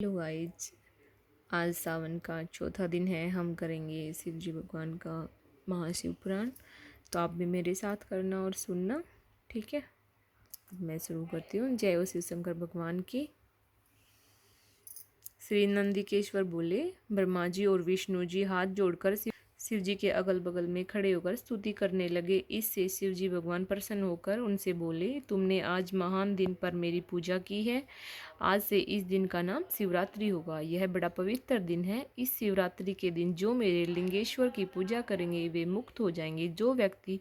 Hello guys, आज सावन का चौथा दिन है। हम करेंगे शिव जी भगवान का महाशिव पुराण। तो आप भी मेरे साथ करना और सुनना, ठीक है। अब मैं शुरू करती हूँ। जय हो शिव शंकर भगवान की। श्री नंदिकेश्वर बोले, ब्रह्मा जी और विष्णु जी हाथ जोड़कर शिव जी के अगल बगल में खड़े होकर स्तुति करने लगे। इससे शिव जी भगवान प्रसन्न होकर उनसे बोले, तुमने आज महान दिन पर मेरी पूजा की है। आज से इस दिन का नाम शिवरात्रि होगा। यह बड़ा पवित्र दिन है। इस शिवरात्रि के दिन जो मेरे लिंगेश्वर की पूजा करेंगे वे मुक्त हो जाएंगे। जो व्यक्ति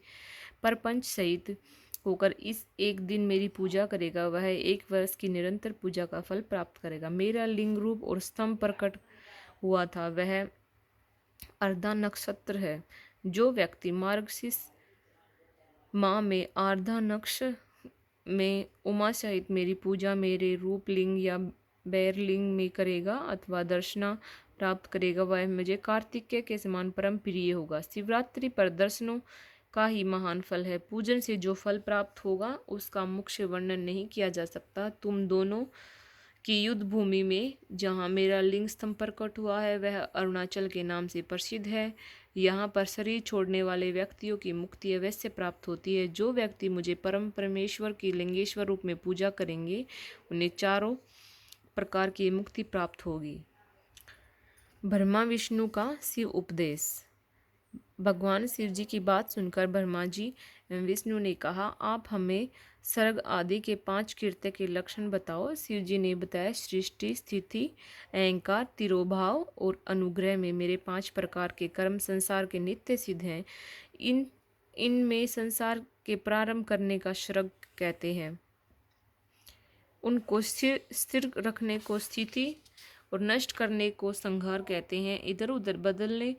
परपंच सहित होकर इस एक दिन मेरी पूजा करेगा वह 1 वर्ष की निरंतर पूजा का फल प्राप्त करेगा। मेरा लिंग रूप और स्तंभ प्रकट हुआ था वह अर्धा नक्षत्र है। जो व्यक्ति मार्गशीर्ष माह में आर्धा नक्ष में उमा सहित मेरी पूजा मेरे रूप लिंग या बैरलिंग में करेगा अथवा दर्शना प्राप्त करेगा वह मुझे कार्तिकेय के समान परम प्रिय होगा। शिवरात्रि पर दर्शनों का ही महान फल है। पूजन से जो फल प्राप्त होगा उसका मुख्य वर्णन नहीं किया जा सकता। तुम दोनों की युद्ध भूमि में जहाँ मेरा लिंग स्तंभ प्रकट हुआ है वह अरुणाचल के नाम से प्रसिद्ध है। यहाँ पर शरीर छोड़ने वाले व्यक्तियों की मुक्ति अवश्य प्राप्त होती है। जो व्यक्ति मुझे परम परमेश्वर की लिंगेश्वर रूप में पूजा करेंगे उन्हें चारों प्रकार की मुक्ति प्राप्त होगी। ब्रह्मा विष्णु का शिव उपदेश। भगवान शिव जी की बात सुनकर ब्रह्मा जी विष्णु ने कहा, आप हमें सर्ग आदि के 5 कृत्य के लक्षण बताओ। शिव जी ने बताया, सृष्टि, स्थिति, अहंकार, तिरोभाव और अनुग्रह में मेरे 5 प्रकार के कर्म संसार के नित्य सिद्ध हैं। इनमें संसार के प्रारंभ करने का सर्ग कहते हैं, उनको स्थिर रखने को स्थिति और नष्ट करने को संहार कहते हैं। इधर उधर बदलने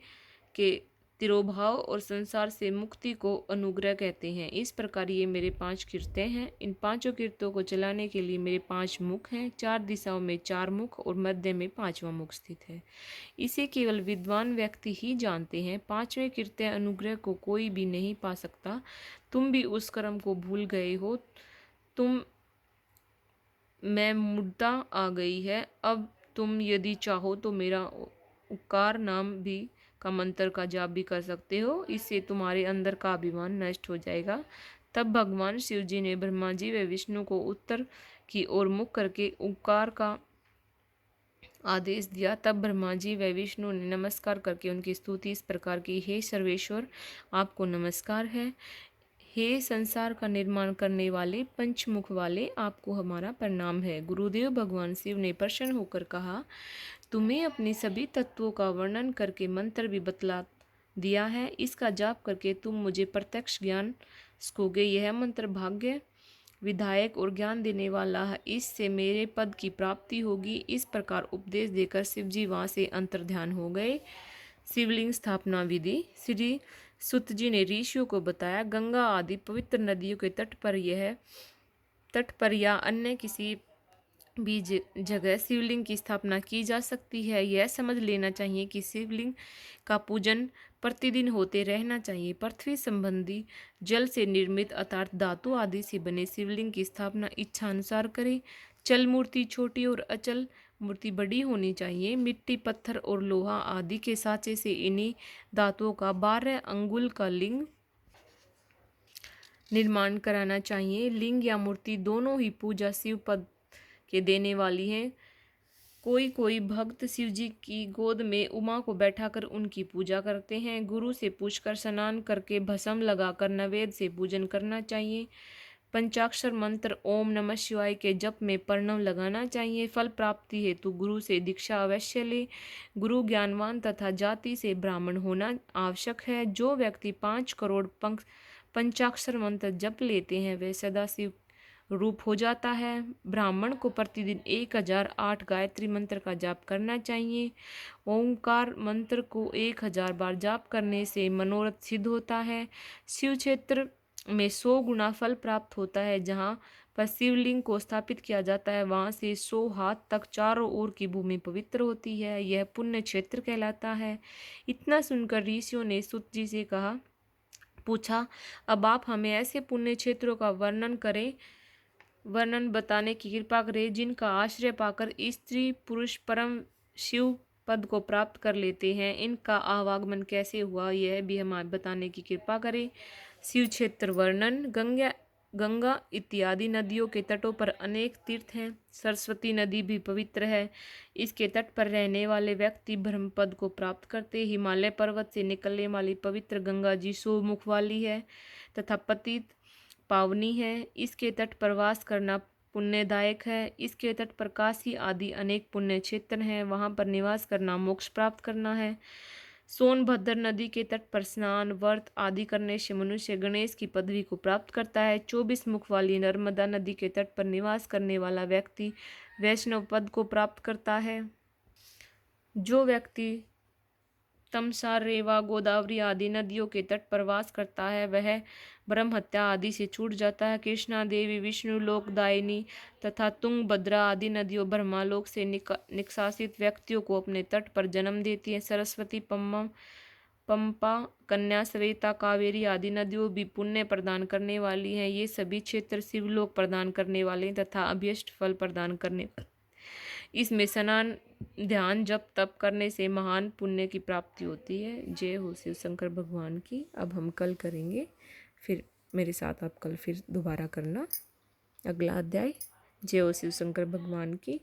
के तिरोभाव और संसार से मुक्ति को अनुग्रह कहते हैं। इस प्रकार ये मेरे 5 कृत्य हैं। इन 5 कृत्यों को चलाने के लिए मेरे 5 मुख हैं। 4 दिशाओं में 4 मुख और मध्य में 5वां मुख स्थित है। इसे केवल विद्वान व्यक्ति ही जानते हैं। 5वें कृत्य अनुग्रह को कोई भी नहीं पा सकता। तुम भी उस कर्म को भूल गए हो। तुम मैं मुद्दा आ गई है। अब तुम यदि चाहो तो मेरा उपकार नाम भी का मंत्र का जाप भी कर सकते हो। इससे तुम्हारे अंदर का अभिमान नष्ट हो जाएगा। तब भगवान शिव जी ने ब्रह्मा जी व विष्णु को उत्तर की ओर मुख करके उपकार का आदेश दिया। तब ब्रह्मा जी व विष्णु ने नमस्कार करके उनकी स्तुति इस प्रकार की, हे सर्वेश्वर, आपको नमस्कार है। हे संसार का निर्माण करने वाले पंचमुख वाले, आपको हमारा प्रणाम है। गुरुदेव भगवान शिव ने प्रसन्न होकर कहा, तुम्हें अपने सभी तत्वों का वर्णन करके मंत्र भी बतला दिया है। इसका जाप करके तुम मुझे प्रत्यक्ष ज्ञान सकोगे। यह मंत्र भाग्य विधायक और ज्ञान देने वाला है। इससे मेरे पद की प्राप्ति होगी। इस प्रकार उपदेश देकर शिवजी वहाँ से अंतर्ध्यान हो गए। शिवलिंग स्थापना विधि। श्री सुत जी ने ऋषियों को बताया, गंगा आदि पवित्र नदियों के तट पर या अन्य किसी भी जगह शिवलिंग की स्थापना की जा सकती है। यह समझ लेना चाहिए कि शिवलिंग का पूजन प्रतिदिन होते रहना चाहिए। पृथ्वी संबंधी जल से निर्मित अर्थात धातु आदि से बने शिवलिंग की स्थापना इच्छा अनुसार करें। चल मूर्ति छोटी और अचल मूर्ति बड़ी होनी चाहिए। मिट्टी, पत्थर और लोहा आदि के साँचे से इन्हीं धातुओं का 12 अंगुल का लिंग निर्माण कराना चाहिए। लिंग या मूर्ति दोनों ही पूजा शिव पद के देने वाली हैं। कोई भक्त शिव जी की गोद में उमा को बैठाकर उनकी पूजा करते हैं। गुरु से पूछकर स्नान करके भस्म लगाकर नैवेद्य से पूजन करना चाहिए। पंचाक्षर मंत्र ओम नमः शिवाय के जप में प्रणव लगाना चाहिए। फल प्राप्ति हेतु गुरु से दीक्षा अवश्य ले। गुरु ज्ञानवान तथा जाति से ब्राह्मण होना आवश्यक है। जो व्यक्ति 5 करोड़ पंचाक्षर मंत्र जप लेते हैं वे सदाशिव रूप हो जाता है। ब्राह्मण को प्रतिदिन 1008 गायत्री मंत्र का जाप करना चाहिए। ओंकार मंत्र को 1000 बार जाप करने से मनोरथ सिद्ध होता है। शिव क्षेत्र में 100 गुना फल प्राप्त होता है। जहाँ पर शिवलिंग को स्थापित किया जाता है वहाँ से 100 हाथ तक चारों ओर की भूमि पवित्र होती है। यह पुण्य क्षेत्र कहलाता है। इतना सुनकर ऋषियों ने सुत जी से पूछा, अब आप हमें ऐसे पुण्य क्षेत्रों का वर्णन करें वर्णन बताने की कृपा करे, जिनका आश्रय पाकर स्त्री पुरुष परम शिव पद को प्राप्त कर लेते हैं। इनका आवागमन कैसे हुआ, यह भी हमें बताने की कृपा करे। शिव क्षेत्र वर्णन। गंगा गंगा इत्यादि नदियों के तटों पर अनेक तीर्थ हैं। सरस्वती नदी भी पवित्र है। इसके तट पर रहने वाले व्यक्ति ब्रह्म पद को प्राप्त करते। हिमालय पर्वत से निकलने वाली पवित्र गंगा जी 100 मुख वाली है तथा पतित पावनी है। इसके तट पर वास करना पुण्यदायक है। इसके तट पर काशी आदि अनेक पुण्य क्षेत्र हैं, वहां पर निवास करना मोक्ष प्राप्त करना है। सोनभद्र नदी के तट पर स्नान व्रत आदि करने से मनुष्य गणेश की पदवी को प्राप्त करता है। 24 मुख वाली नर्मदा नदी के तट पर निवास करने वाला व्यक्ति वैष्णव पद को प्राप्त करता है। जो व्यक्ति तमसा, रेवा, गोदावरी आदि नदियों के तट पर वास करता है, वह ब्रह्म हत्या आदि से छूट जाता है। कृष्णा देवी, विष्णु लोकदायिनी तथा तुंगभद्रा आदि नदियों ब्रह्मालोक से निष्कासित व्यक्तियों को अपने तट पर जन्म देती है। सरस्वती, पंपा, कन्या, सरिता, कावेरी आदि नदियों भी पुण्य प्रदान करने वाली हैं। ये सभी क्षेत्र शिवलोक प्रदान करने वाले तथा अभीष्ट फल प्रदान करने। इसमें स्नान, ध्यान, जप, तप करने से महान पुण्य की प्राप्ति होती है। जय हो शिव शंकर भगवान की। अब हम कल करेंगे, फिर मेरे साथ आप कल फिर दोबारा करना अगला अध्याय। जय हो शिव शंकर भगवान की।